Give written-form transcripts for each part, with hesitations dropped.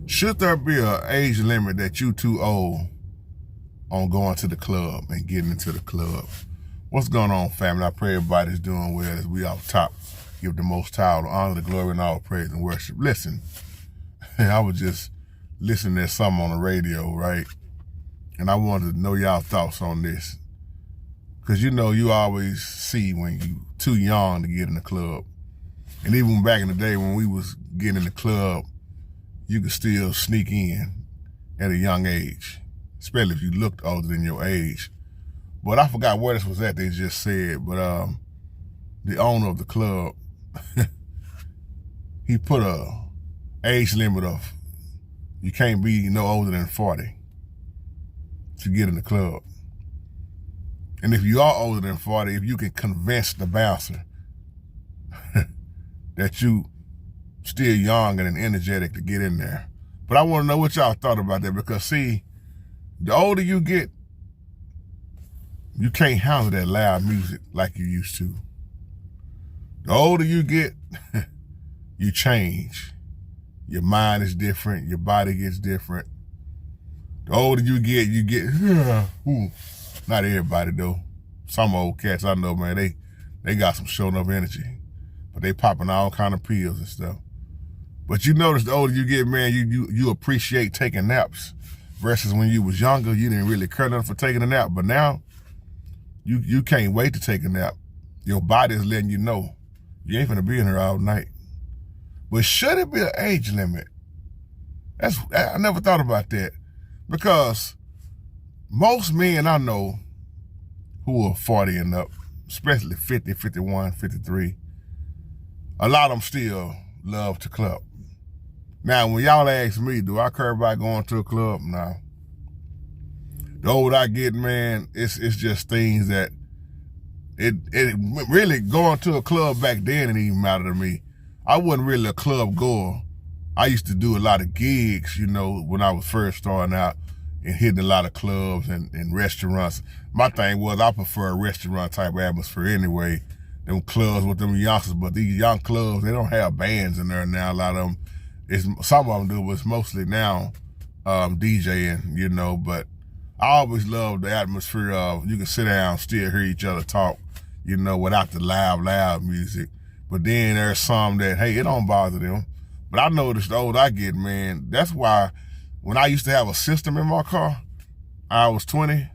Should there be an age limit that you too old on going to the club and getting into the club? What's going on, family? I pray everybody's doing well as we off top. Give the Most High all the honor, the glory, and all praise and worship. Listen, I was just listening to something on the radio, right? And I wanted to know y'all thoughts on this. Because you always see when you too young to get in the club. And even back in the day when we was getting in the club, you could still sneak in at a young age, especially if you looked older than your age. But I forgot where this was at, they just said, but the owner of the club, he put a age limit of, you can't be no older than 40 to get in the club. And if you are older than 40, if you can convince the bouncer that you still young and energetic to get in there. But I want to know what y'all thought about that, because see, the older you get, you can't handle that loud music like you used to. The older you get, you change. Your mind is different, your body gets different. The older you get, not everybody though. Some old cats I know, man, they got some showing up energy, but they popping all kind of pills and stuff. But you notice the older you get, man, you appreciate taking naps versus when you was younger, you didn't really care nothing for taking a nap. But now, you can't wait to take a nap. Your body is letting you know you ain't gonna be in here all night. But should it be an age limit? I never thought about that, because most men I know who are 40 and up, especially 50, 51, 53, a lot of them still love to club. Now, when y'all ask me, do I care about going to a club? No. The older I get, man, it's just things that it really, going to a club back then didn't even matter to me. I wasn't really a club goer. I used to do a lot of gigs, when I was first starting out and hitting a lot of clubs and restaurants. My thing was I prefer a restaurant type atmosphere anyway. Them clubs with them youngsters, but these young clubs, they don't have bands in there now. A lot of them, some of them do, but it's mostly now DJing, but I always loved the atmosphere of you can sit down, still hear each other talk, without the loud music. But then there's some that, hey, it don't bother them. But I noticed the older I get, man, that's why when I used to have a system in my car, I was 20,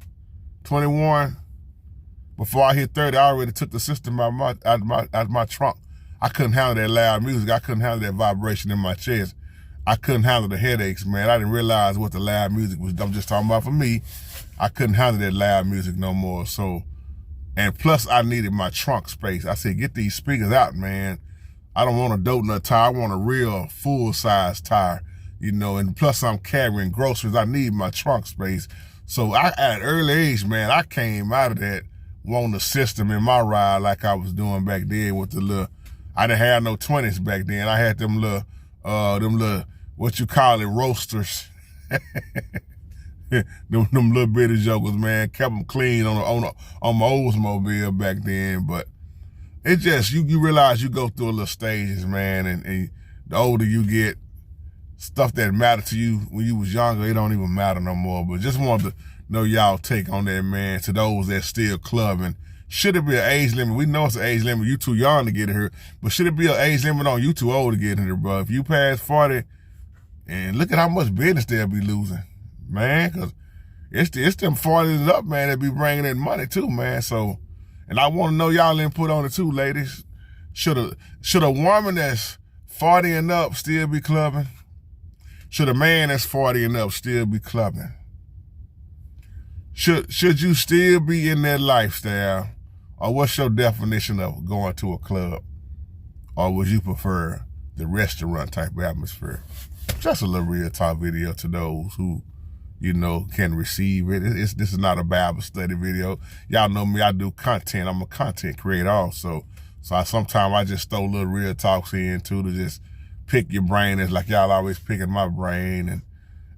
21. Before I hit 30, I already took the system out of my trunk. I couldn't handle that loud music. I couldn't handle that vibration in my chest. I couldn't handle the headaches, man. I didn't realize what the loud music was. I'm just talking about for me. I couldn't handle that loud music no more. So, and plus I needed my trunk space. I said, get these speakers out, man. I don't want a donut tire. I want a real full-size tire, and plus I'm carrying groceries. I need my trunk space. So at an early age, man, I came out of that wanting a system in my ride like I was doing back then with the little, I didn't have no 20s back then. I had them little, what you call it, roasters. them little bitty jokers, man. Kept them clean on my Oldsmobile back then. But it just, you realize you go through a little stages, man, and the older you get, stuff that mattered to you when you was younger, it don't even matter no more. But just wanted to know y'all take on that, man, to those that still clubbing. Should it be an age limit? We know it's an age limit. You too young to get in here. But should it be an age limit on you too old to get in here, bro? If you pass 40, and look at how much business they'll be losing, man, because it's them 40s and up, man, that be bringing in money too, man. So, and I want to know y'all input on it too, ladies. Should a woman that's 40 and up still be clubbing? Should a man that's 40 and up still be clubbing? Should you still be in that lifestyle? Or what's your definition of going to a club? Or would you prefer the restaurant type of atmosphere? Just a little real talk video to those who, can receive it. This is not a Bible study video. Y'all know me, I do content. I'm a content creator also. So sometimes I just throw little real talks in too to just pick your brain. It's like y'all always picking my brain.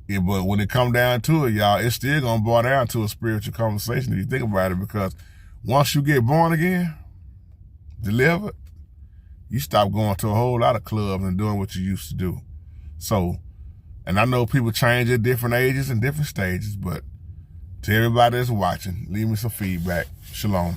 But when it come down to it, y'all, it's still gonna boil down to a spiritual conversation if you think about it, because once you get born again, delivered, you stop going to a whole lot of clubs and doing what you used to do. So And I know people change at different ages and different stages, but to everybody that's watching, leave me some feedback. Shalom.